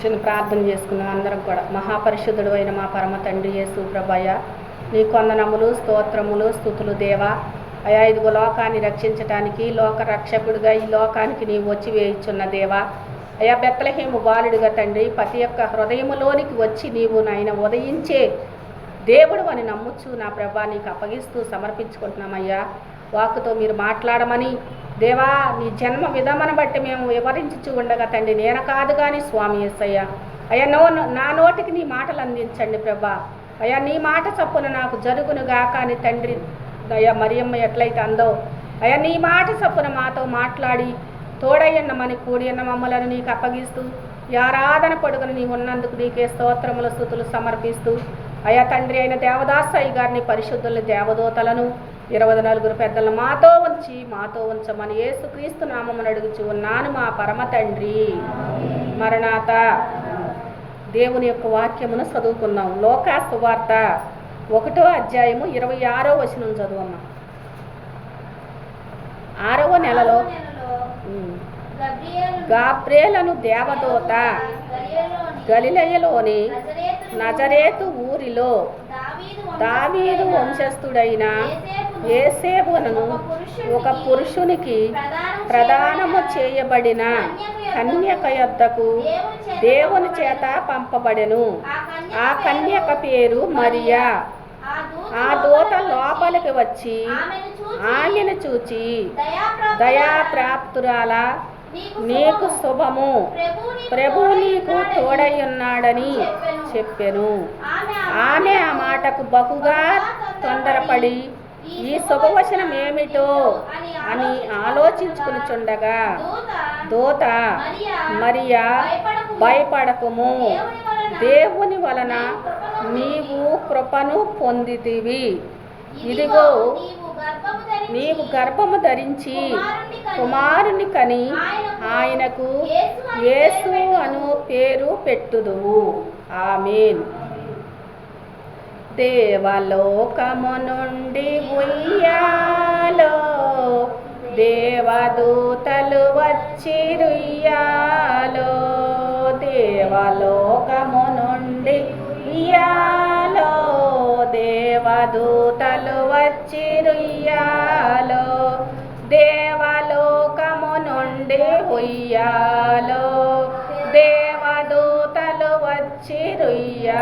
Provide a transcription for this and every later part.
చిన్న ప్రార్థన చేసుకున్నాం అందరం కూడా. మహాపరిశుద్ధుడు అయిన మా పరమ తండ్రి యేసు ప్రభువయ్య, నీ కొందనములు స్తోత్రములు స్తుతులు దేవా. అయా ఇదిగో లోకాన్ని రక్షించటానికి లోక రక్షకుడిగా ఈ లోకానికి నీవు వచ్చి వేయిచున్న దేవా. అయా బెత్లెహేము బాలుడిగా తండ్రి ప్రతి ఒక్క హృదయములోనికి వచ్చి నీవు నాయన ఉదయించే దేవుడు అని నమ్ముచ్చు నా ప్రభా నీకు అప్పగిస్తూ సమర్పించుకుంటున్నామయ్యా. వాక్కుతో మీరు మాట్లాడమని దేవా, నీ జన్మ విధమను బట్టి మేము వివరించుచు ఉండగా తండ్రి నేను కాదు కానీ స్వామి యేసయ్య అయ్యా నా నోటికి నీ మాటలు అందించండి ప్రభా. అయ్యా నీ మాట చప్పున నాకు జరుగునుగా కానీ తండ్రి అయ్యా మరియమ్మ ఎట్లయితే అందో అయ్యా నీ మాట చప్పున మాతో మాట్లాడి తోడయ్యన్నమని కూడి అన్న మమ్మలను నీకు అప్పగిస్తూ ఈ ఆరాధన పొడుగును నీవు ఉన్నందుకు నీకే స్తోత్రముల స్తుతులు సమర్పిస్తూ అయ్యా తండ్రి అయిన దేవదాసయ్య గారిని పరిశుద్ధుల దేవదూతలను 24 పెద్దలను మాతో ఉంచమని యేసుక్రీస్తు నామమున అడుగుచు ఉన్నాను మా పరమ తండ్రి. మరణాత. దేవుని యొక్క వాక్యమును చదువుకున్నాం. లోకా సువార్త 1వ అధ్యాయము 26వ వచనం చదువమ్మా. 6వ నెలలో గాబ్రియేలను దేవదూత గలిలయలోని నజరేతు ఊరిలో దావీదు వంశస్థుడైన యేసేబును ఒక పురుషునికి ప్రదానము చేయబడిన కన్యక యొద్దకు దేవుని చేత పంపబడెను. ఆ కన్యక పేరు మరియా. ఆ దూత లోపలికి వచ్చి ఆమెను చూచి దయాప్రాప్తురాలా, నీకు శుభము, ప్రభు నీకు తోడయ్యున్నాడని చెప్పెను. ఆమె ఆ మాటకు బహుగా తొందరపడి ఈ శుభవచనం ఏమిటో అని ఆలోచించుకునిచుండగా దూత మరియా, భయపడకుము, దేవుని వలన నీవు కృపను పొందితివి. ఇదిగో నీవు గర్భము ధరించి కుమారుని కని ఆయనకు యేసు అను పేరు పెట్టుదువు. ఆమేన్. దేవలోకము నుండి ఉయ్యాలో దేవదూతలు వచ్చిరుయ్యాలో, దేవలోకము నుండి ఉయ్యాలో దేవదూతలు వచ్చిరుయ్యాలో, దేవలోకము నుండి ఉయ్యాలో దేవదూతలు వచ్చిరుయ్యాలో,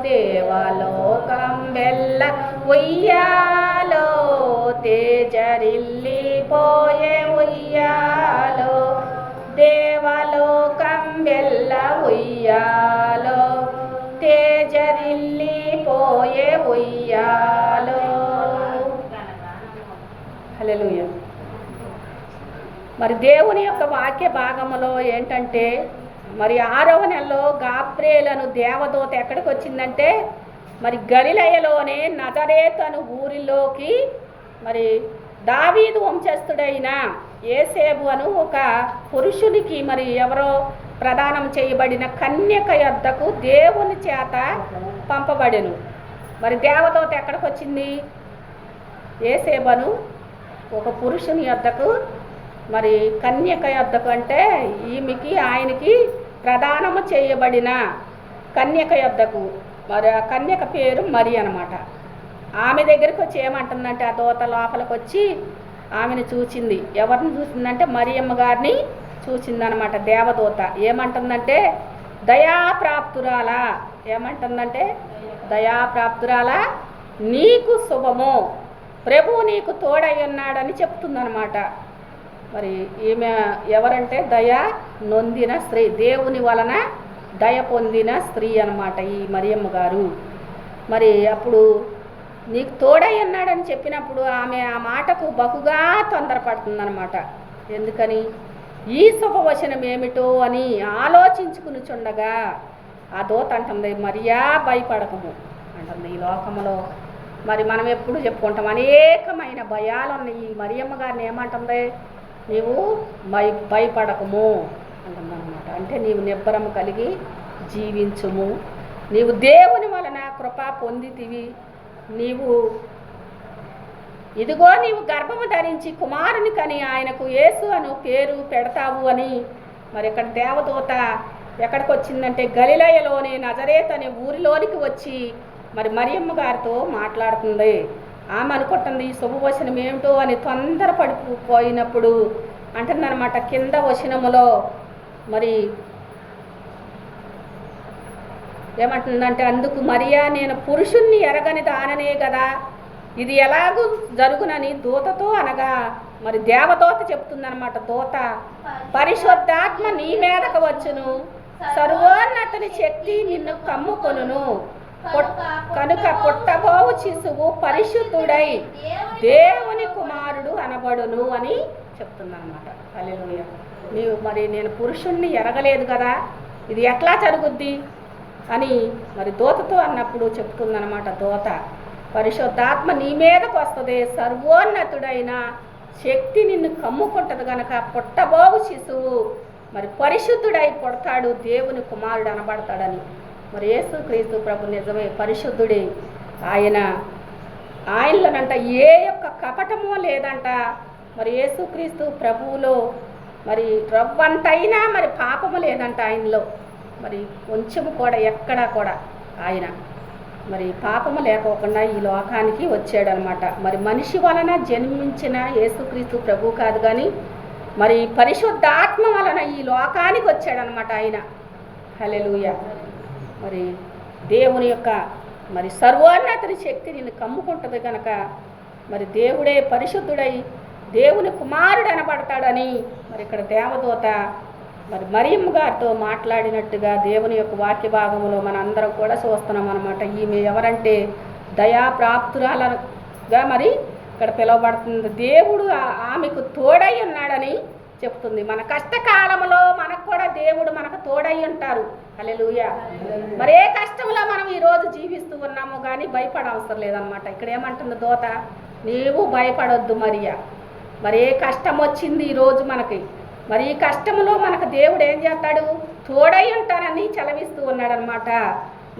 దేవలోకం వెళ్ళ ఉయ్యాలో తేజరిల్లిపోయే ఉయ్యాలో, దేవలోకం వెళ్ళ ఉయ్యాలో తేజరిల్లిపోయే ఉయ్యాలో. హల్లెలూయా. మరి దేవుని యొక్క వాక్య భాగములో ఏంటంటే మరి 6వ నెలలో గాబ్రియేలను దేవదూత ఎక్కడికి వచ్చిందంటే మరి గలిలయలోనే నజరేతు అను ఊరిలోకి మరి దావీదు వంశస్థుడైన యేసేబు అను ఒక పురుషునికి మరి ఎవరో ప్రదానం చేయబడిన కన్యక యొద్దకు దేవుని చేత పంపబడెను. మరి దేవదూత ఎక్కడికి వచ్చింది? యేసేబును ఒక పురుషుని యొద్దకు మరి కన్యక యొద్దకు అంటే ఈమెకి ఆయనకి ప్రదానము చేయబడిన కన్యక యొద్దకు. మరి ఆ కన్యక పేరు మరి అన్నమాట. ఆమె దగ్గరికి వచ్చి ఏమంటుందంటే ఆ దూత లోపలికి వచ్చి ఆమెను చూచింది. ఎవరిని చూసిందంటే మరియమ్మ గారిని చూచిందనమాట దేవదూత. ఏమంటుందంటే దయాప్రాప్తురాలా, ఏమంటుందంటే దయాప్రాప్తురాలా, నీకు శుభము, ప్రభు నీకు తోడై ఉన్నాడని చెప్తుందనమాట. మరి ఈమె ఎవరంటే దయ నొందిన స్త్రీ, దేవుని వలన దయ పొందిన స్త్రీ అన్నమాట ఈ మరియమ్మ గారు. మరి అప్పుడు నీకు తోడై ఉన్నాడని చెప్పినప్పుడు ఆమె ఆ మాటకు బహుగా తొందరపడుతుందన్నమాట. ఎందుకని? ఈ శుభవచనం ఏమిటో అని ఆలోచించుకునిచుండగా ఆ దూత అంటుంది, మరియా భయపడకము అంటుంది. ఈ లోకంలో మరి మనం ఎప్పుడు చెప్పుకుంటాం అనేకమైన భయాలు ఉన్నాయి. ఈ మరియమ్మ గారిని ఏమంటుంది? నీవు భయపడకము అంటుందన్నమాట. అంటే నీవు నిబ్బరము కలిగి జీవించుము, నీవు దేవుని వలన కృప పొందితివి, నీవు ఇదిగో నీవు గర్భము ధరించి కుమారుని కని ఆయనకు యేసు అను పేరు పెడతావు అని మరి ఇక్కడ దేవదూత ఎక్కడికి వచ్చిందంటే గలిలయలోని నజరేత్ అనే ఊరిలోనికి వచ్చి మరి మరియమ్మ గారితో మాట్లాడుతుంది. ఆమె అనుకుంటుంది ఈ శుభవచనం ఏమిటో అని తొందరపడిపోయినప్పుడు అంటుందన్నమాట. కింద వచనములో మరి ఏమంటుందంటే, అందుకు మరియా నేను పురుషుణ్ణి ఎరగని దాననే కదా, ఇది ఎలాగూ జరుగునని దూతతో అనగా మరి దేవదూత చెప్తుందనమాట. దూత పరిశుద్ధాత్మ నీ మీదకు వచ్చును, సర్వోన్నతుని శక్తి నిన్ను కమ్ముకొనును, కనుక పుట్టబోవు శిశువు పరిశుద్ధుడై దేవుని కుమారుడు అనబడును అని చెప్తుందన్నమాట. హల్లెలూయా. నేను పురుషుణ్ణి ఎరగలేదు కదా, ఇది ఎట్లా జరుగుద్ది అని మరి దూతతో అన్నప్పుడు చెప్తుందన్నమాట. దూత పరిశుద్ధాత్మ నీ మీదకు వస్తుంది, సర్వోన్నతుడైన శక్తి నిన్ను కమ్ముకుంటుంది కనుక పుట్టబోవు శిశువు మరి పరిశుద్ధుడై పుడతాడు, దేవుని కుమారుడు అనబడతాడని. మరి యేసుక్రీస్తు ప్రభు నిజమే పరిశుద్ధుడే. ఆయనలోనంట ఏ యొక్క కపటమో లేదంట. మరి యేసుక్రీస్తు ప్రభువులో మరి రవ్వంతైనా మరి పాపము లేదంట ఆయనలో. మరి కొంచెము కూడా ఎక్కడా కూడా ఆయన మరి పాపము లేకోకుండా ఈ లోకానికి వచ్చాడనమాట. మరి మనిషి వలన జన్మించిన యేసుక్రీస్తు ప్రభు కాదు కానీ మరి పరిశుద్ధాత్మ వలన ఈ లోకానికి వచ్చాడనమాట ఆయన. హల్లెలూయా. మరి దేవుని యొక్క మరి సర్వోన్నతుని శక్తి నిన్ను కమ్ముకుంటుంది కనుక మరి దేవుడే పరిశుద్ధుడై దేవుని కుమారుడు అనబడతాడని మరి ఇక్కడ దేవదూత మరి మరియమ్మ గారితో మాట్లాడినట్టుగా దేవుని యొక్క వాక్య భాగంలో మన అందరం కూడా చూస్తున్నాం అనమాట. ఈమె ఎవరంటే దయాప్రాప్తురాలుగా మరి ఇక్కడ పిలువబడుతుంది. దేవుడు ఆమెకు తోడై ఉన్నాడని చెప్తుంది. మన కష్టకాలంలో మనకు కూడా దేవుడు మనకు తోడై ఉంటారు. హల్లెలూయా. మరి ఏ కష్టంలో మనం ఈరోజు జీవిస్తూ ఉన్నామో కానీ భయపడవసరం లేదనమాట. ఇక్కడ ఏమంటుంది దూత, నీవు భయపడొద్దు మరియా. మరి ఏ కష్టం వచ్చింది ఈరోజు మనకి, మరి ఈ కష్టంలో మనకు దేవుడు ఏం చేస్తాడు, తోడై ఉంటానని చలవిస్తూ ఉన్నాడనమాట.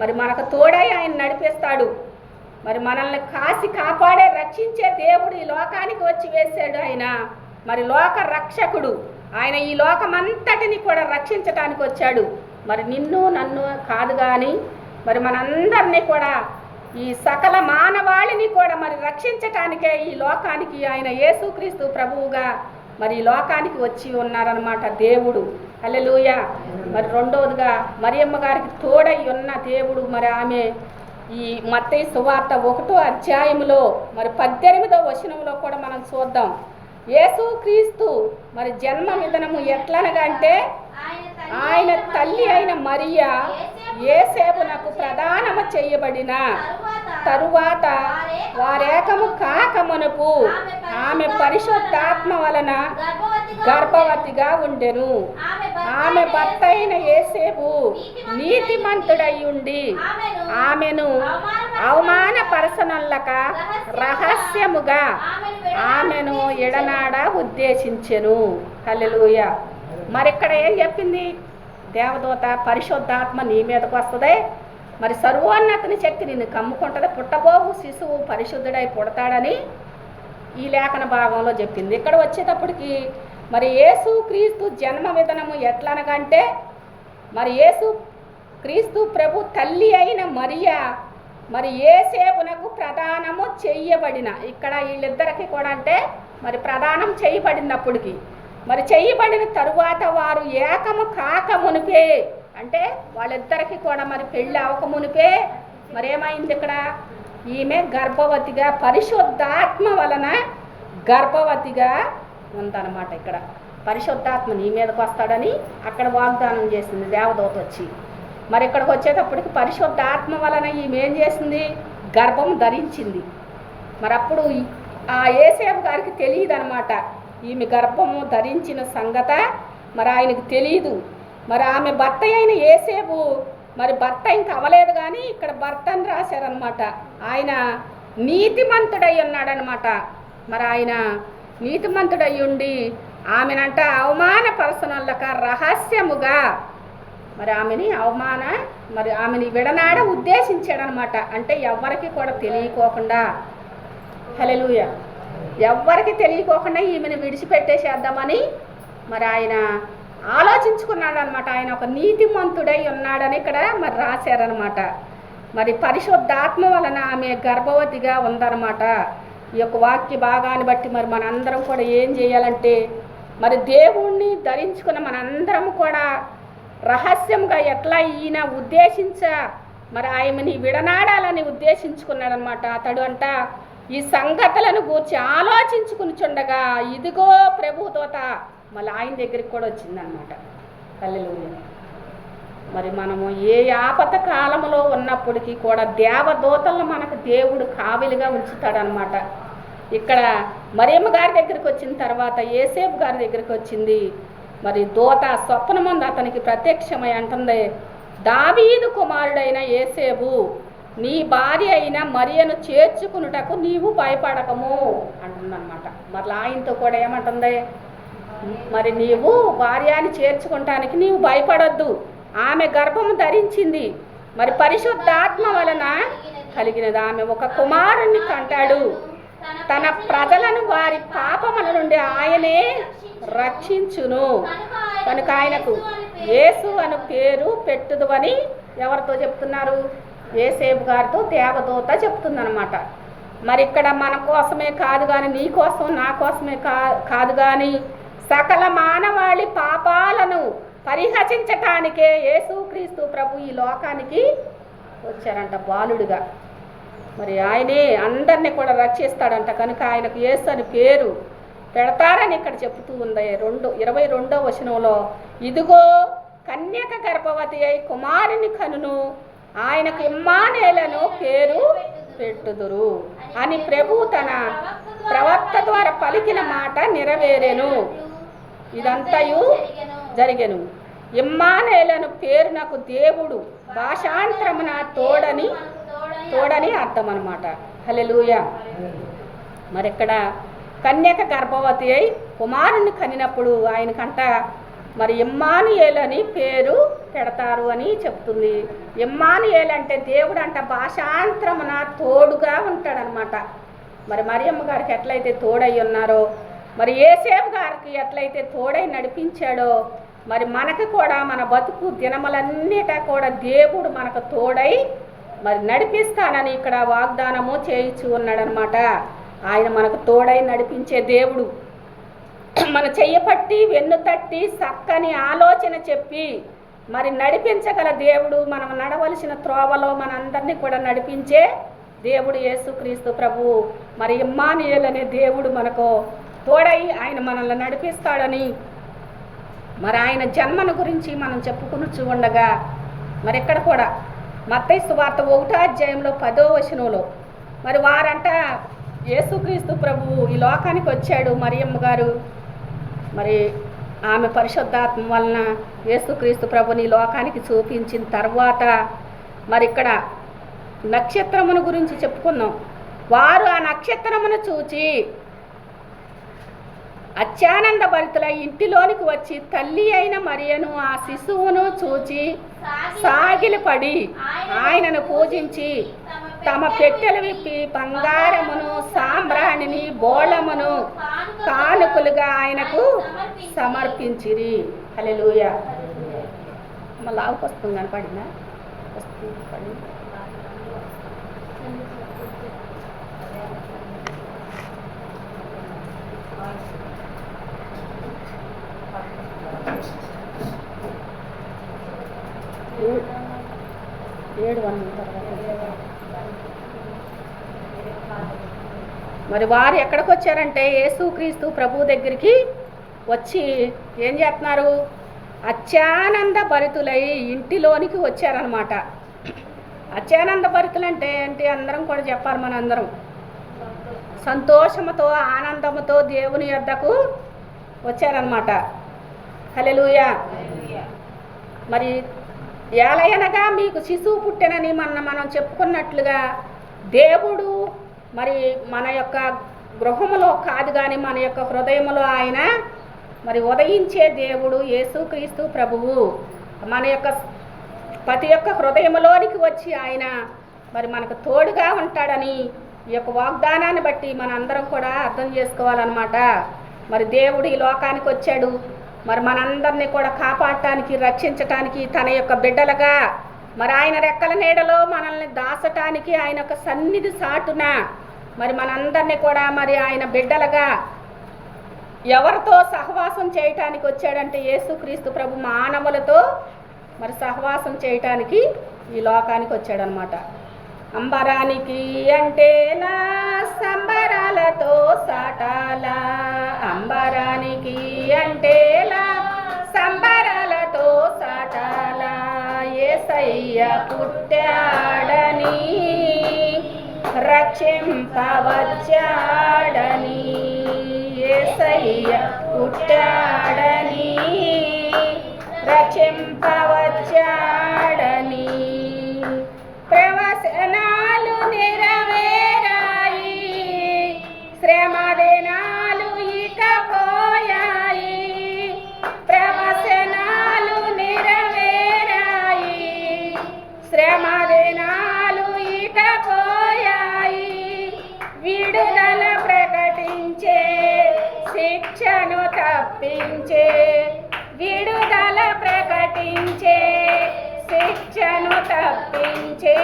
మరి మనకు తోడై ఆయన నడిపిస్తాడు. మరి మనల్ని కాసి కాపాడే రక్షించే దేవుడు ఈ లోకానికి వచ్చి వేసాడు ఆయన. మరి లోక రక్షకుడు ఆయన. ఈ లోకమంతటిని కూడా రక్షించటానికి వచ్చాడు. మరి నిన్ను నన్ను కాదు కానీ మరి మనందరినీ కూడా ఈ సకల మానవాళిని కూడా మరి రక్షించటానికే ఈ లోకానికి ఆయన యేసుక్రీస్తు ప్రభువుగా మరి ఈ లోకానికి వచ్చి ఉన్నారనమాట దేవుడు. హల్లెలూయా. మరి రెండవదిగా మరియమ్మ గారికి తోడై ఉన్న దేవుడు. మరి ఆమె ఈ మత్తయి సువార్త 1వ అధ్యాయంలో మరి 18వ వచనంలో కూడా మనం చూద్దాం. యేసుక్రీస్తు మరి జన్మ విధానము ఎట్లనగా అంటే ఆయన తల్లి అయిన మరియా యేసేపునకు ప్రదానము చేయబడిన తరువాత వారేకము కాకమునపు ఆమె పరిశుద్ధాత్మ వలన గర్భవతిగా ఉండెను. ఆమె భర్త అయిన యేసేపు నీతిమంతుడై ఉండి ఆమెను అవమానపరచనొల్లక రహస్యముగా ఆమెను ఎడనాడ ఉద్దేశించెను. హల్లెలూయా. మరి ఇక్కడ ఏం చెప్పింది దేవదూత, పరిశుద్ధాత్మ నీ మీదకు వస్తుంది, మరి సర్వోన్నతుని శక్తి నిన్ను కమ్ముకుంటుంది, పుట్టబోవు శిశువు పరిశుద్ధుడై పుడతాడని ఈ లేఖన భాగంలో చెప్పింది. ఇక్కడ వచ్చేటప్పటికి మరి యేసుక్రీస్తు జన్మ విధానము ఎట్లనగంటే మరి యేసుక్రీస్తు ప్రభు తల్లి అయిన మరియా మరి యేసేపునకు ప్రదానము చెయ్యబడిన. ఇక్కడ వీళ్ళిద్దరికి కూడా అంటే మరి ప్రదానం చేయబడినప్పటికీ మరి చెయ్యబడిన తరువాత వారు ఏకము కాక మునిపే, అంటే వాళ్ళిద్దరికి కూడా మరి పెళ్ళి అవ్వకమునిపే మరి ఏమైంది ఇక్కడ, ఈమె గర్భవతిగా పరిశుద్ధాత్మ వలన గర్భవతిగా ఉందన్నమాట. ఇక్కడ పరిశుద్ధాత్మ నీ మీదకి వస్తాడని అక్కడ వాగ్దానం చేసింది దేవదూత వచ్చి. మరి ఇక్కడికి వచ్చేటప్పటికి పరిశుద్ధాత్మ వలన ఈమె ఏం చేసింది, గర్భం ధరించింది. మరి అప్పుడు ఆ యేసేపు గారికి తెలియదు అనమాట ఈమె గర్భము ధరించిన సంగత మరి ఆయనకు తెలియదు. మరి ఆమె భర్త అయిన యేసేపు మరి భర్త ఇంక అవ్వలేదు కానీ ఇక్కడ భర్త అని రాశారనమాట. ఆయన నీతిమంతుడై ఉన్నాడనమాట. మరి ఆయన నీతిమంతుడై ఉండి ఆమెనంట అవమానపరచనొల్లక రహస్యముగా మరి ఆమెని విడనాడ ఉద్దేశించాడనమాట. అంటే ఎవ్వరికి కూడా తెలియకోకుండా, హల్లెలూయా, ఎవ్వరికి తెలియకోకుండా ఈమెను విడిచిపెట్టేసేద్దామని మరి ఆయన ఆలోచించుకున్నాడు అనమాట. ఆయన ఒక నీతిమంతుడై ఉన్నాడని ఇక్కడ మరి రాశారనమాట. మరి పరిశుద్ధాత్మ వలన ఆమె గర్భవతిగా ఉందన్నమాట. ఈ యొక్క వాక్య భాగాన్ని బట్టి మరి మనందరం కూడా ఏం చేయాలంటే మరి దేవుణ్ణి ధరించుకున్న మనందరం కూడా రహస్యంగా ఎట్లా ఈయన మరి ఆయనని విడనాడాలని ఉద్దేశించుకున్నాడనమాట. అతడు అంట ఈ సంగతులను గూర్చి ఆలోచించుకునిచుండగా ఇదిగో ప్రభుదూత మళ్ళీ ఆయన దగ్గరికి కూడా వచ్చిందనమాట. హల్లెలూయా. మరి మనము ఏ ఆపద కాలంలో ఉన్నప్పటికీ కూడా దేవదూతలను మనకు దేవుడు కావిలిగా ఉంచుతాడనమాట. ఇక్కడ మరియమ్మ గారి దగ్గరికి వచ్చిన తర్వాత యేసేపు గారి దగ్గరికి వచ్చింది. మరి దూత స్వప్నమందు అతనికి ప్రత్యక్షమై అంటుంది, దావీదు కుమారుడైన యేసేపు, నీ భార్య అయిన మరియను చేర్చుకునుటకు నీవు భయపడకము అంటుందన్నమాట. మరి ఆయనతో కూడా ఏమంటుంది, మరి నీవు భార్యని చేర్చుకుంటానికి నీవు భయపడొద్దు, ఆమె గర్భము ధరించింది, మరి పరిశుద్ధాత్మ వలన కలిగినది, ఆమె ఒక కుమారుణ్ణి కంటాడు, తన ప్రజలను వారి పాపముల నుండి ఆయనే రక్షించును, కనుక ఆయనకు యేసు అను పేరు పెట్టుదు అని ఎవరితో చెప్తున్నారు? యేసేపు గారితో దేవదూత చెప్తుందనమాట. మరి ఇక్కడ మన కోసమే కాదు కానీ, నీ కోసం నా కోసమే కాదు కానీ సకల మానవాళి పాపాలను పరిహసించటానికే యేసుక్రీస్తు ప్రభు ఈ లోకానికి వచ్చారంట బాలుడుగా. మరి ఆయనే అందరినీ కూడా రక్షిస్తాడంట, కనుక ఆయనకు యేసు అని పేరు పెడతారని ఇక్కడ చెప్తూ ఉంది 22వ వచనంలో. ఇదిగో కన్యక గర్భవతి అయి కుమారుని కనును, ఆయనకు ఇమ్మానుయేలను పేరు పెట్టుదురు అని ప్రభు తన ప్రవక్త ద్వారా పలికిన మాట నెరవేరెను. ఇదంతయు జరిగెను. ఇమ్మానుయేలను పేరు నాకు దేవుడు భాషాంతరమున తోడని అర్థం అనమాట. హల్లెలూయా. మరి ఇక్కడ కన్యక గర్భవతి అయి కుమారుని కనినప్పుడు ఆయనకంట మరి ఇమ్మానుయేలు అని పేరు పెడతారు అని చెప్తుంది. ఇమ్మానుయేలు అంటే దేవుడు అంట భాషాంతరమున తోడుగా ఉంటాడనమాట. మరి మరియమ్మ గారికి ఎట్లయితే తోడై ఉన్నారో, మరి యేసేపు గారికి ఎట్లయితే తోడై నడిపించాడో, మరి మనకు కూడా మన బతుకు దినములన్నిటా కూడా దేవుడు మనకు తోడై మరి నడిపిస్తానని ఇక్కడ వాగ్దానము చేయించు ఉన్నాడనమాట. ఆయన మనకు తోడై నడిపించే దేవుడు. మన చెయ్యపట్టి వెన్ను తట్టి చక్కని ఆలోచన చెప్పి మరి నడిపించగల దేవుడు. మనం నడవలసిన త్రోవలో మనందరినీ కూడా నడిపించే దేవుడు యేసుక్రీస్తు ప్రభువు. మరి ఇమ్మానుయేలు అనే దేవుడు మనకు తోడై ఆయన మనల్ని నడిపిస్తాడని మరి ఆయన జన్మను గురించి మనం చెప్పుకుని ఉండగా మరి ఇక్కడ కూడా మత్తయి సువార్త 1వ అధ్యాయంలో 10వ వచనంలో మరి వారంట యేసుక్రీస్తు ప్రభువు ఈ లోకానికి వచ్చాడు. మరియమ్మ గారు మరి ఆమె పరిశుద్ధాత్మ వలన యేసుక్రీస్తు ప్రభుని ఈ లోకానికి చూపించిన తర్వాత మరి ఇక్కడ నక్షత్రమును గురించి చెప్పుకున్నాం. వారు ఆ నక్షత్రమును చూచి అత్యానంద భరితుల ఇంటిలోనికి వచ్చి తల్లి అయిన మరియను ఆ శిశువును చూచి సాగిలపడి ఆయనను పూజించి తమ పెట్టెలు విప్పి బంగారమును సాంబ్రాణిని బోళమును కానుకలుగా ఆయనకు సమర్పించిరి. హల్లెలూయా. మళ్ళీ వస్తుంది కనపడిందా? వస్తుంది పడి మరి వారు ఎక్కడికి వచ్చారంటే యేసుక్రీస్తు ప్రభు దగ్గరికి వచ్చి ఏం చేస్తున్నారు? అత్యానంద భరితులై ఇంటిలోనికి వచ్చారనమాట. అత్యానంద భరితులు అంటే ఏంటి? అందరం కూడా చెప్పాలి. మన అందరం సంతోషముతో ఆనందముతో దేవుని యొద్దకు వచ్చారనమాట. హల్లెలూయా. మరి ఏలయనగా మీకు శిశువు పుట్టెనని మనం చెప్పుకున్నట్లుగా దేవుడు మరి మన యొక్క గృహములో కాదు కానీ మన యొక్క హృదయములో ఆయన మరి ఉదయించే దేవుడు యేసుక్రీస్తు ప్రభువు మన యొక్క ప్రతి ఒక్క హృదయములోనికి వచ్చి ఆయన మరి మనకు తోడుగా ఉంటాడని ఈ యొక్క వాగ్దానాన్ని బట్టి మన అందరం కూడా అర్థం చేసుకోవాలన్నమాట. మరి దేవుడు ఈ లోకానికి వచ్చాడు. మరి మనందరినీ కూడా కాపాడటానికి, రక్షించటానికి, తన యొక్క బిడ్డలుగా మరి ఆయన రెక్కల నీడలో మనల్ని దాచటానికి, ఆయన యొక్క సన్నిధి సాటున మరి మనందరినీ కూడా మరి ఆయన బిడ్డలుగా ఎవరితో సహవాసం చేయటానికి వచ్చాడంటే యేసుక్రీస్తు ప్రభు మానవులతో మరి సహవాసం చేయటానికి ఈ లోకానికి వచ్చాడనమాట. అంబరానికి అంటేలా సంబరాలతో సాటాలా, అంబరానికి అంటేలా సంబరాలతో సాటాలా, యేసయ్య పుట్టాడని రక్షింపవచ్చాడని, యేసయ్య పుట్టాడని రక్షింపవచ్చాడని, ప్రవచనాలు నెరవేరాయి, శ్రమ దినాలు ఇక పోయాయి, ప్రవచనాలు నెరవేరాయి, శ్రమ దినాలు ఇక పోయాయి, విడుదల ప్రకటించే శిక్షను తప్పించే, విడుదల ప్రకటించే శిక్షను తప్పించే,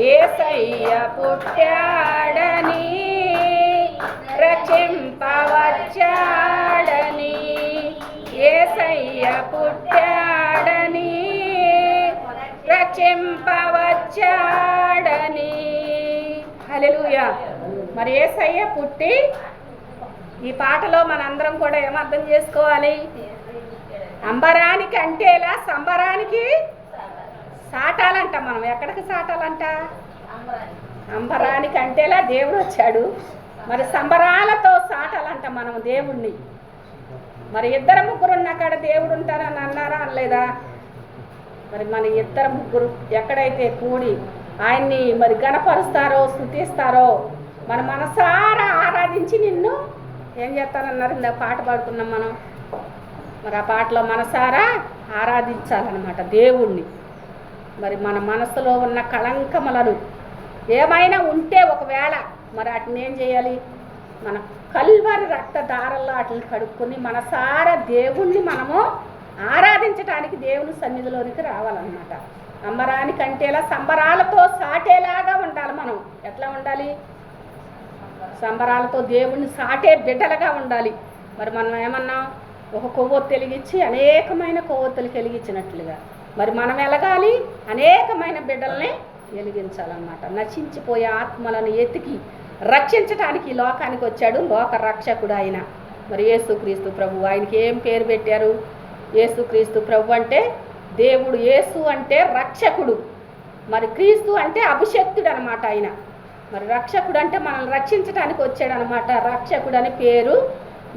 యేసయ్య పుట్టాడని రక్షింపవచ్చాడని, యేసయ్య పుట్టాడని రక్షింపవచ్చాడని. హల్లెలూయా. మరి యేసయ్య పుట్టి ఈ పాటలో మనందరం కూడా ఏమర్థం చేసుకోవాలి? అంబరానికి అంటేలా సంబరానికి సాటాలంట. మనం ఎక్కడికి సాటాలంట? అంబరానికి అంటేలా దేవుడు వచ్చాడు, మరి సంబరాలతో సాటాలంట మనం దేవుణ్ణి. మరి ఇద్దరు ముగ్గురు ఉన్న కాడ దేవుడు ఉంటారని అన్నారా అనలేదా? మరి మన ఇద్దరు ముగ్గురు ఎక్కడైతే కూడి ఆయన్ని మరి గణపరుస్తారో స్తుతిస్తారో మన మనసారా ఆరాధించి నిన్ను ఏం చేస్తానన్నారు? ఇందాక పాట పాడుకున్నాం మనం. మరి ఆ పాటలో మనసారా ఆరాధించాలన్నమాట దేవుణ్ణి. మరి మన మనసులో ఉన్న కళంకములను ఏమైనా ఉంటే ఒకవేళ మరి వాటిని ఏం చేయాలి? మన కల్వరి రక్తధారల్లో వాటిని కడుక్కొని మనసారా దేవుణ్ణి మనము ఆరాధించడానికి దేవుని సన్నిధిలోనికి రావాలన్నమాట. అంబరానికి అంటేలా సంబరాలతో సాటేలాగా ఉండాలి. మనం ఎట్లా ఉండాలి? సంబరాలతో దేవుణ్ణి సాటే బిడ్డలుగా ఉండాలి. మరి మనం ఏమన్నాం? ఒక కొవ్వొత్తు వెలిగించి అనేకమైన కొవ్వొత్తులు వెలిగించినట్లుగా మరి మనం వెలగాలి, అనేకమైన బిడ్డల్ని వెలిగించాలన్నమాట. నశించిపోయే ఆత్మలను ఎతికి రక్షించడానికి ఈ లోకానికి వచ్చాడు లోక రక్షకుడు ఆయన. మరి యేసుక్రీస్తు ప్రభు. ఆయనకి ఏం పేరు పెట్టారు? యేసుక్రీస్తు ప్రభు అంటే దేవుడు, యేసు అంటే రక్షకుడు, మరి క్రీస్తు అంటే అభిషక్తుడు అనమాట ఆయన. మరి రక్షకుడు అంటే మనల్ని రక్షించడానికి వచ్చాడు అనమాట. రక్షకుడు అని పేరు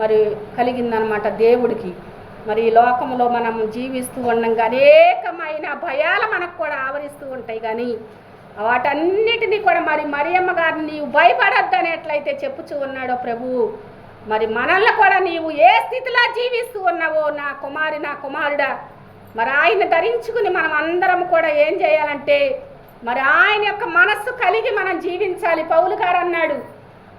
మరి కలిగిందనమాట దేవుడికి. మరి ఈ లోకంలో మనం జీవిస్తూ ఉండంగా అనేకమైన భయాలు మనకు కూడా ఆవరిస్తూ ఉంటాయి. కానీ వాటన్నిటినీ కూడా మరి మరియమ్మ గారిని నీవు భయపడొద్దు అనేట్లయితే చెప్పుచూ ఉన్నాడో ప్రభువు. మరి మనల్ని కూడా నీవు ఏ స్థితిలో జీవిస్తూ ఉన్నావో నా కుమారి, నా కుమారుడా, మరి ఆయన ధరించుకుని మనం అందరం కూడా ఏం చేయాలంటే మరి ఆయన యొక్క మనస్సు కలిగి మనం జీవించాలి. పౌలు గారు అన్నాడు,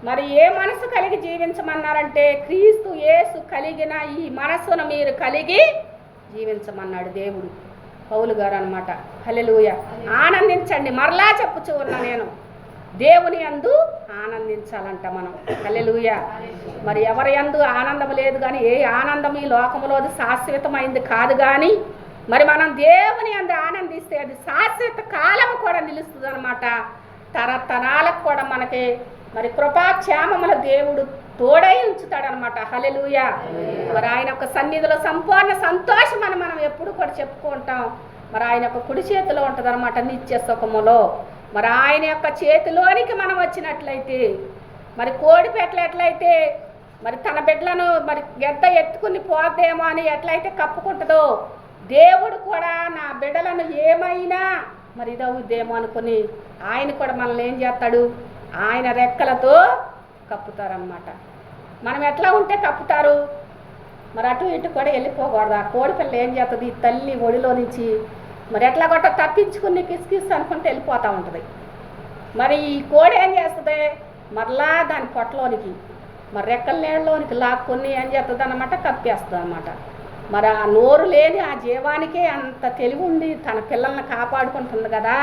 మరి ఏ మనసు కలిగి జీవించమన్నారంటే క్రీస్తు యేసు కలిగిన ఈ మనస్సును మీరు కలిగి జీవించమన్నాడు దేవుడు. పౌలు గారు అనమాట. హల్లెలూయా. ఆనందించండి. మరలా చెప్పుచూ ఉన్నా నేను, దేవుని యందు ఆనందించాలంట మనం. హల్లెలూయా. మరి ఎవరి యందు ఆనందం లేదు కానీ ఏ ఆనందం ఈ లోకంలోది శాశ్వతమైంది కాదు. కానీ మరి మనం దేవుని యందు ఆనందిస్తే అది శాశ్వత కాలం కూడా నిలుస్తుంది అనమాట. తరతరాలకు కూడా మనకి మరి కృపాక్షేమముల దేవుడు తోడై ఉంచుతాడనమాట. హల్లెలూయా. మరి ఆయన యొక్క సన్నిధిలో సంపూర్ణ సంతోషం అని మనం ఎప్పుడు కూడా చెప్పుకుంటాం. మరి ఆయన యొక్క కుడి చేతిలో ఉంటుంది అనమాట నిత్య సుఖములో. మరి ఆయన యొక్క చేతిలోనికి మనం వచ్చినట్లయితే మరి కోడి పెట్టలెట్లయితే మరి తన బిడ్డలను మరి గెద్ద ఎత్తుకుని పోద్దేమో అని ఎట్లయితే కప్పుకుంటుందో దేవుడు కూడా నా బిడ్డలను ఏమైనా మరి ఇదవుద్దేమో అనుకుని ఆయన కూడా మనల్ని ఏం చేస్తాడు? ఆయన రెక్కలతో కప్పుతారన్నమాట. మనం ఎట్లా ఉంటే కప్పుతారు? మరి అటు ఇటు కూడా వెళ్ళిపోకూడదు. ఆ కోడిపిల్ల ఏం చేస్తుంది? తల్లి ఒడిలో నుంచి మరి ఎట్లా కొట్ట తప్పించుకుని కిస్కిస్ అనుకుంటే వెళ్ళిపోతూ ఉంటుంది. మరి ఈ కోడి ఏం చేస్తుంది? మరలా దాని పొట్టలోనికి మరి రెక్కల నీళ్ళలోనికి లాక్కొని ఏం చేస్తుంది అన్నమాట, కప్పేస్తుంది అన్నమాట. మరి ఆ నోరు లేని ఆ జీవానికే అంత తెలివి ఉండి తన పిల్లల్ని కాపాడుకుంటుంది కదా.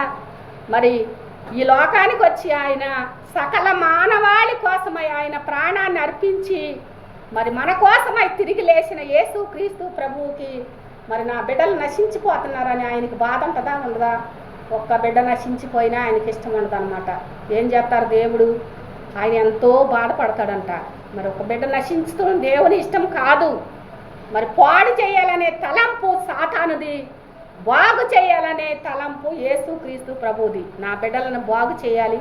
మరి ఈ లోకానికి వచ్చి ఆయన సకల మానవాళి కోసమై ఆయన ప్రాణాన్ని అర్పించి మరి మన కోసమై తిరిగి లేచిన యేసు క్రీస్తు ప్రభువుకి మరి నా బిడ్డలు నశించిపోతున్నారని ఆయనకి బాధ ఉంటుందా ఉండదా? ఒక్క బిడ్డ నశించిపోయినా ఆయనకి ఇష్టం ఉండదు అనమాట. ఏం చేస్తారు దేవుడు, ఆయన ఎంతో బాధపడతాడంట. మరి ఒక బిడ్డ నశించడం దేవుని ఇష్టం కాదు. మరి పాడు చేయాలనే తలంపు సాతానుది, బాగు చేయాలనే తలంపు యేసుక్రీస్తు ప్రభువుది. నా బిడ్డలను బాగు చేయాలి,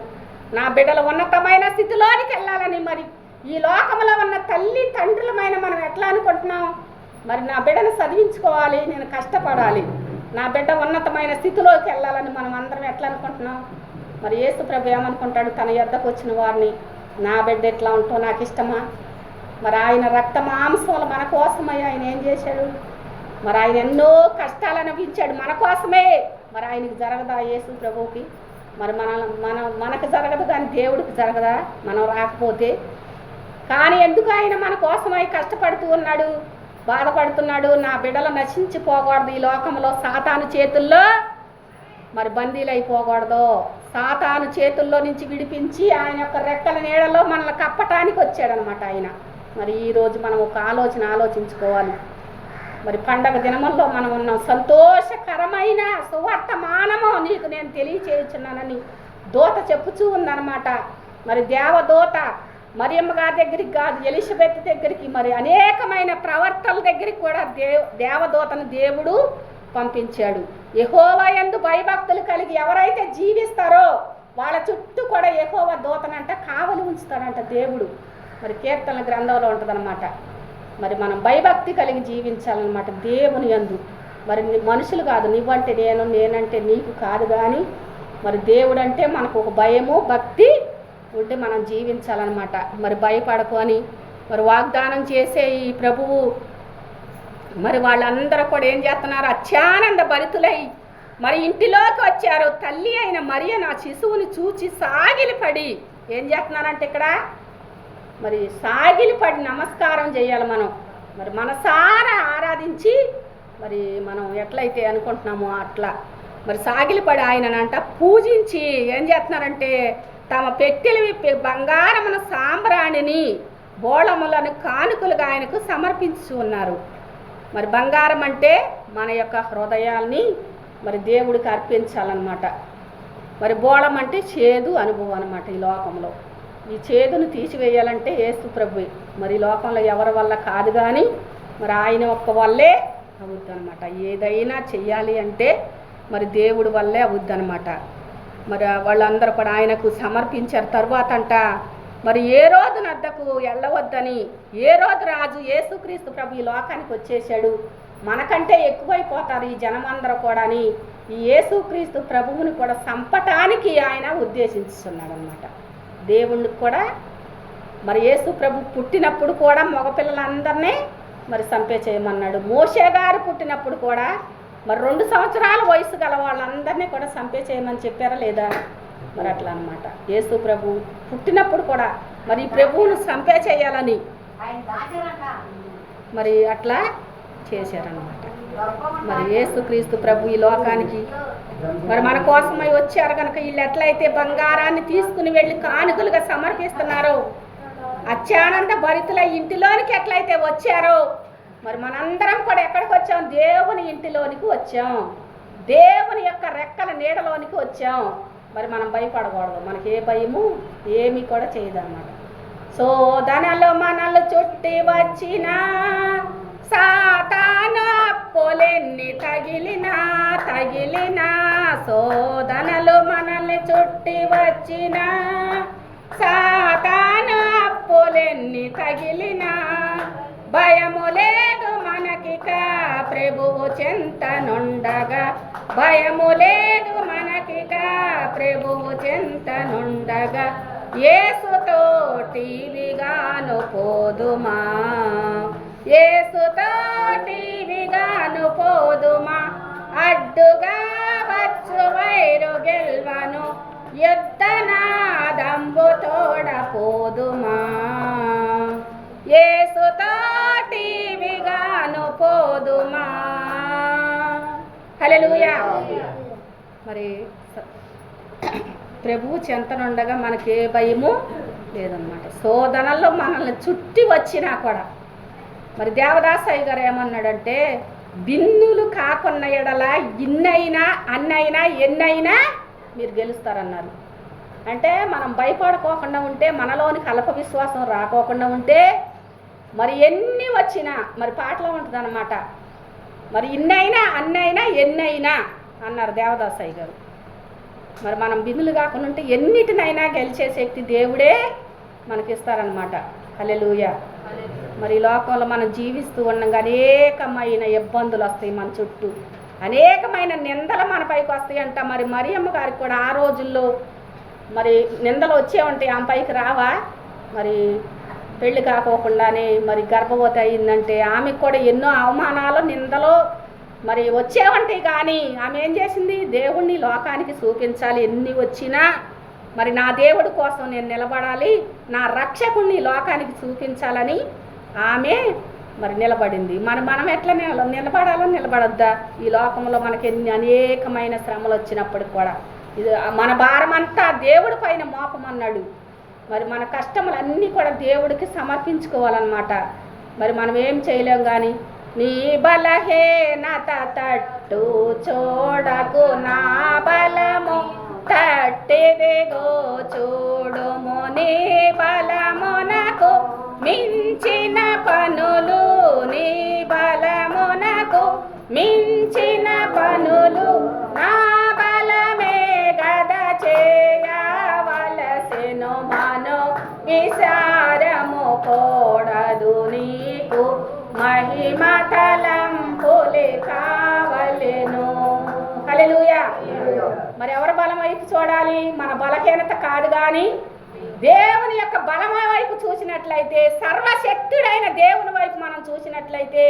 నా బిడ్డలు ఉన్నతమైన స్థితిలోనికి వెళ్ళాలని మరి ఈ లోకంలో ఉన్న తల్లి తండ్రులమైన మనం ఎట్లా అనుకుంటున్నాం? మరి నా బిడ్డను చదివించుకోవాలి, నేను కష్టపడాలి, నా బిడ్డ ఉన్నతమైన స్థితిలోకి వెళ్ళాలని మనం అందరం ఎట్లా అనుకుంటున్నాం? మరి యేసు ప్రభు ఏమనుకుంటాడు? తన యొద్దకు వచ్చిన వారిని, నా బిడ్డ ఎట్లా ఉంటో నాకు ఇష్టమా? మరి ఆయన రక్త మాంసములు మన కోసమై ఆయన ఏం చేశాడు? మరి ఆయన ఎన్నో కష్టాలు అనిపించాడు మన కోసమే. మరి ఆయనకి జరగదా యేసు ప్రభువుకి? మరి మనకు జరగదు కానీ దేవుడికి జరగదా మనం రాకపోతే? కానీ ఎందుకు ఆయన మన కోసమై కష్టపడుతూ ఉన్నాడు, బాధపడుతున్నాడు? నా బిడ్డలు నశించిపోకూడదు, ఈ లోకంలో సాతాను చేతుల్లో మరి బందీలు అయిపోకూడదు. సాతాను చేతుల్లో నుంచి విడిపించి ఆయన యొక్క రెక్కల నీడలో మనల్ని కప్పటానికి వచ్చాడనమాట ఆయన. మరి ఈరోజు మనం ఒక ఆలోచించుకోవాలి. మరి పండగ దినముల్లో మనం ఉన్నాం. సంతోషకరమైన సువర్తమానము నీకు నేను తెలియచేయుచున్నానని దూత చెప్పుచూ ఉందన్నమాట. మరి దేవదూత మరియమ్మ గారి దగ్గరికి కాదు, ఎలిజబెత్ దగ్గరికి, మరి అనేకమైన ప్రవర్తనల దగ్గరికి కూడా దేవదూతను దేవుడు పంపించాడు. యెహోవా యందు భయభక్తులు కలిగి ఎవరైతే జీవిస్తారో వాళ్ళ చుట్టూ కూడా యెహోవా దూతనంట కావలి ఉంచుతాడంట దేవుడు. మరి కీర్తనల గ్రంథంలో ఉంటుందన్నమాట. మరి మనం భయభక్తి కలిగి జీవించాలన్నమాట దేవుని యందు. మరి మనుషులు కాదు, నువ్వంటే నేను, నేనంటే నీకు కాదు, కానీ మరి దేవుడు అంటే మనకు ఒక భయము భక్తి ఉంటే మనం జీవించాలన్నమాట. మరి భయపడకు అని మరి వాగ్దానం చేసే ఈ ప్రభువు మరి వాళ్ళందరూ కూడా ఏం చేస్తున్నారు? అత్యానంద భరితులై మరి ఇంటిలోకి వచ్చారు. తల్లి అయిన మరియ నా శిశువుని చూచి సాగిలిపడి ఏం చేస్తున్నారంటే ఇక్కడ మరి సాగిలిపడి నమస్కారం చేయాలి మనం. మరి మనసారా ఆరాధించి మరి మనం ఎట్లయితే అనుకుంటున్నామో అట్లా మరి సాగిలిపడి ఆయనంట పూజించి ఏం చేస్తున్నారంటే తమ పెట్టెలు విప్పి బంగారమున సాంబ్రాణిని బోళములను కానుకలుగా ఆయనకు సమర్పించి ఉన్నారు. మరి బంగారం అంటే మన యొక్క హృదయాల్ని మరి దేవుడికి అర్పించాలన్నమాట. మరి బోళం అంటే చేదు అనుభవం అన్నమాట. ఈ లోకంలో ఈ చేదును తీసివేయాలంటే యేసు ప్రభువే. మరి లోకంలో ఎవరి వల్ల కాదు, కానీ మరి ఆయన ఒక్క వల్లే అవుద్ది అనమాట. ఏదైనా చెయ్యాలి అంటే మరి దేవుడి వల్లే అవుద్ది అనమాట. మరి వాళ్ళందరూ కూడా ఆయనకు సమర్పించారు. తర్వాత అంట మరి ఏ రోజు నద్దకు వెళ్ళవద్దని, ఏ రోజు రాజు యేసుక్రీస్తు ప్రభు ఈ లోకానికి వచ్చేసాడు, మనకంటే ఎక్కువైపోతారు ఈ జనమందరూ కూడా అని ఈ యేసుక్రీస్తు ప్రభువుని కూడా చంపటానికి ఆయన ఉద్దేశించున్నాడు అనమాట. దేవుణ్ణికి కూడా మరి యేసు ప్రభు పుట్టినప్పుడు కూడా మగపిల్లలందరినీ మరి చంపేచేయమన్నాడు. మోషే గారు పుట్టినప్పుడు కూడా మరి 2 సంవత్సరాల వయసు గల వాళ్ళందరినీ కూడా చంపేచేయమని చెప్పారా లేదా? మరి అట్లా అనమాట. యేసు ప్రభు పుట్టినప్పుడు కూడా మరి ఈ ప్రభువును చంపేచేయాలని మరి అట్లా చేశారనమాట. మరి యేసుక్రీస్తు ప్రభు ఈ లోకానికి మరి మన కోసమై వచ్చారు కనుక వీళ్ళు ఎట్లయితే బంగారాన్ని తీసుకుని వెళ్ళి కానుకలుగా సమర్పిస్తున్నారో, అత్యానంద భరితుల ఇంటిలోనికి ఎట్లయితే వచ్చారో మరి మనందరం కూడా ఎక్కడికి వచ్చాం? దేవుని ఇంటిలోనికి వచ్చాం, దేవుని యొక్క రెక్కల నీడలోనికి వచ్చాం. మరి మనం భయపడకూడదు, మనకి ఏ భయము ఏమీ కూడా చేయదన్నమాట. శోధనలో మనల్ని చుట్టి వచ్చిన సాతాను అప్పులెన్ని తగిలినా శోధనలు మనల్ని చుట్టి వచ్చిన సాతాను అప్పులెన్ని తగిలినా భయము లేదు మనకిక ప్రభువు చెంతనుండగా, భయము లేదు మనకిక ప్రభువు చెంతనుండగా, యేసుతోటివిగాను పోదుమా, యేసుతోటివిగాను పోదుమా, అడ్డుగా వచ్చు వైరు గెల్వను యుద్ధనాదంబు తోడ పోదుమా. హల్లెలూయా. మరి ప్రభువు చెంతనుండగా మనకి ఏ భయము లేదన్నమాట. శోధనల్లో మనల్ని చుట్టి వచ్చినా కూడా మరి దేవదాసయ్య గారు ఏమన్నాడంటే, బిన్నులు కాకున్న ఎడల ఇన్నైనా అన్నైనా ఎన్నైనా మీరు గెలుస్తారన్నారు. అంటే మనం భయపడుకోకుండా ఉంటే, మనలోనికి అల్ప విశ్వాసం రాకోకుండా ఉంటే, మరి ఎన్ని వచ్చినా మరి పాటలో ఉంటుంది అన్నమాట. మరి ఇన్నైనా అన్నైనా ఎన్నైనా అన్నారు దేవదాసయ్య గారు. మరి మనం బిన్నులు కాకుండా ఉంటే ఎన్నిటినైనా గెలిచే శక్తి దేవుడే మనకిస్తారనమాట. హల్లెలూయా. మరి ఈ లోకంలో మనం జీవిస్తూ ఉండగా అనేకమైన ఇబ్బందులు వస్తాయి మన చుట్టూ, అనేకమైన నిందలు మన పైకి వస్తాయంట. మరి మరియమ్మ గారికి కూడా ఆ రోజుల్లో మరి నిందలు వచ్చే ఉంటాయి, ఆమె పైకి రావా? మరి పెళ్లి కాకోకుండానే మరి గర్భవతి అయిందంటే ఆమెకు కూడా ఎన్నో అవమానాలు నిందలు మరి వచ్చేవంటాయి. కానీ ఆమె ఏం చేసింది? దేవుణ్ణి లోకానికి చూపించాలి. ఎన్ని వచ్చినా మరి నా దేవుడి కోసం నేను నిలబడాలి, నా రక్షకుణ్ణి లోకానికి చూపించాలని ఆమె మరి నిలబడింది. మనం ఎట్లా నిలబడాలో నిలబడొద్దా? ఈ లోకంలో మనకి అనేకమైన శ్రమలు వచ్చినప్పుడు కూడా ఇది మన భారమంతా దేవుడి పైన మోపమన్నాడు. మరి మన కష్టములన్నీ కూడా దేవుడికి సమర్పించుకోవాలన్నమాట. మరి మనం ఏం చేయలేం. కానీ నీ బలహీనత తట్టు చూడకు, నా బలము తట్టిదిగో చూడుము, నీ బలమునకు మించిన పనులు, నీ బలమునకు మించిన పనులు నా బలమే గద చేయవలసెను, మను విచారము కూడదు నీకు, మహిమ తలంపులే కావలెను. హల్లెలూయా. మరి ఎవరి బలం వైపు చూడాలి? మన బలహీనత కాదు, కానీ దేవుని యొక్క బలం వైపు చూసినట్లయితే, సర్వశక్తుడైన దేవుని వైపు మనం చూసినట్లయితే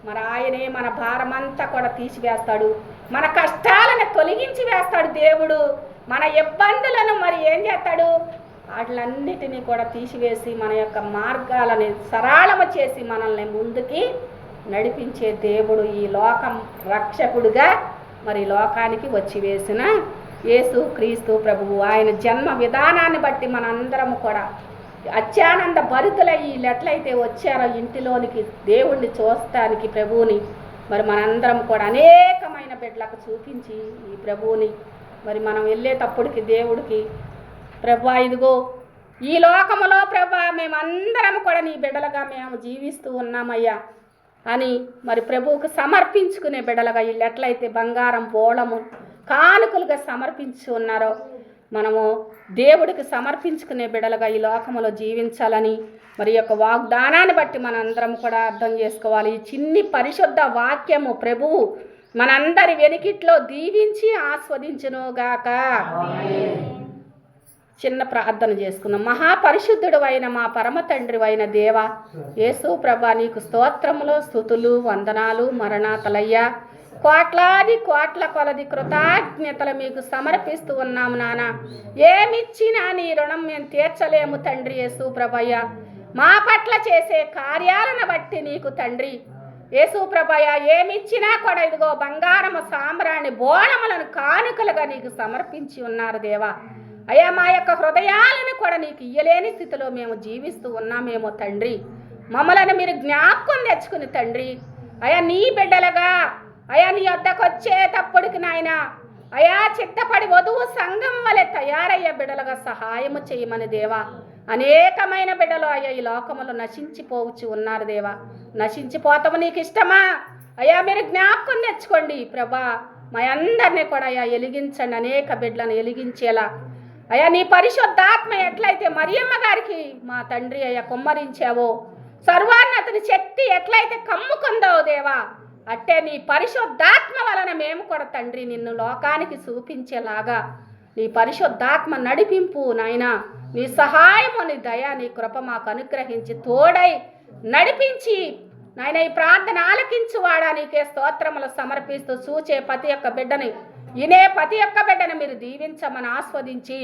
మరి ఆయనే మన భారమంతా కూడా తీసివేస్తాడు, మన కష్టాలను తొలగించి వేస్తాడు దేవుడు. మన ఇబ్బందులను మరి ఏం చేస్తాడు? వాటిలన్నిటినీ కూడా తీసివేసి మన యొక్క మార్గాలని సరళము చేసి మనల్ని ముందుకి నడిపించే దేవుడు, ఈ లోకం రక్షకుడుగా మరి లోకానికి వచ్చి వేసిన యేసు క్రీస్తు ప్రభువు. ఆయన జన్మ విధానాన్ని బట్టి మనందరం కూడా అత్యానంద భరితులై ఎట్లయితే వచ్చారో ఇంటిలోనికి దేవుణ్ణి చూస్తానికి ప్రభువుని, మరి మనందరం కూడా అనేకమైన బిడ్డలకు చూపించి ఈ ప్రభువుని మరి మనం వెళ్ళేటప్పటికి దేవుడికి, ప్రభా ఇదిగో ఈ లోకములో ప్రభా మేమందరం కూడా నీ బిడ్డలుగా మేము జీవిస్తూ ఉన్నామయ్యా అని మరి ప్రభువుకు సమర్పించుకునే బిడ్డలుగా వీళ్ళు ఎట్లయితే బంగారం బోళము కానుకలుగా సమర్పించి ఉన్నారో, మనము దేవుడికి సమర్పించుకునే బిడ్డలుగా ఈ లోకములో జీవించాలని మరి యొక్క వాగ్దానాన్ని బట్టి మనందరం కూడా అర్థం చేసుకోవాలి. ఈ చిన్ని పరిశుద్ధ వాక్యము ప్రభువు మనందరి వెనుకిట్లో దీవించి ఆస్వాదించునుగాక. చిన్న ప్రార్థన చేసుకుందాం. మహాపరిశుద్ధుడు అయిన మా పరమ తండ్రి అయిన దేవ యేసు ప్రభా, నీకు స్తోత్రములు, స్తుతులు, వందనాలు, మరణాతలయ్యా. కోట్లాది కోట్ల కొలది కృతజ్ఞతలు మీకు సమర్పిస్తూ ఉన్నాము నాన్న. ఏమిచ్చినా నీ రుణం మేము తీర్చలేము తండ్రి యేసు ప్రభయ్య. మా పట్ల చేసే కార్యాలను బట్టి నీకు తండ్రి యేసు ప్రభయ్య ఏమిచ్చినా కూడా ఇదిగో బంగారము సాంబ్రాణి బోళములను కానుకలుగా నీకు సమర్పించి ఉన్నారు దేవా. అయ్యా, మా యొక్క హృదయాలను కూడా నీకు ఇయ్యలేని స్థితిలో మేము జీవిస్తూ ఉన్నామేమో తండ్రి. మమ్మలను మీరు జ్ఞాపకం తెచ్చుకుని తండ్రి అయ్యా నీ బిడ్డలుగా అయ్యా నీ వద్దకు వచ్చేటప్పటికి నాయన అయా చిత్తపడి వధువు సంఘం వలె తయారయ్యే బిడ్డలుగా సహాయము చేయమని దేవా. అనేకమైన బిడ్డలు అయ్యా ఈ లోకములో నశించిపోవచ్చు ఉన్నారు దేవా. నశించిపోతాము నీకు ఇష్టమా? అయ్యా మీరు జ్ఞాపకం తెచ్చుకోండి ప్రభా. మా అందరినీ కూడా అయ్యా వెలిగించండి, అనేక బిడ్డలను వెలిగించేలా అయ్యా. నీ పరిశుద్ధాత్మ ఎట్లయితే మరియమ్మ గారికి మా తండ్రి అయ్యా కుమ్మరించావో, సర్వాన్నతని శక్తి ఎట్లయితే కమ్ముకుందో దేవా, అట్టే నీ పరిశుద్ధాత్మ వలన మేము కూడా తండ్రి నిన్ను లోకానికి చూపించేలాగా నీ పరిశుద్ధాత్మ నడిపింపు నాయనా. నీ సహాయము, నీ దయ, నీ కృప మాకు అనుగ్రహించి తోడై నడిపించి నాయన ఈ ప్రార్థన ఆలకించువాడా నీకే స్తోత్రములు సమర్పిస్తూ చూచే ప్రతి ఒక్క బిడ్డని, ఇనే ప్రతి ఒక్క బిడ్డను మీరు దీవించమని ఆస్వాదించి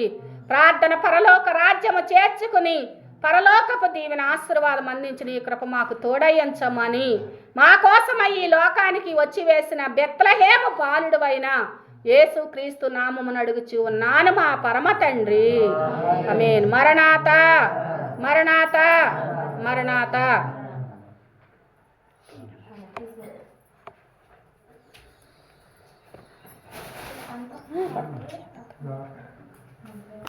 ప్రార్థన పరలోక రాజ్యము చేర్చుకుని పరలోకపు దీవెన ఆశీర్వాదం అందించి నీ కృప మాకు తోడయ్యంచమని మా కోసమై ఈ లోకానికి వచ్చి వేసిన బెత్లెహేము బాలుడువైన యేసు క్రీస్తు నామమును అడుగుచు ఉన్నాను మా పరమ తండ్రి. ఆమేన్. మరణాత మరణాత మరణాత.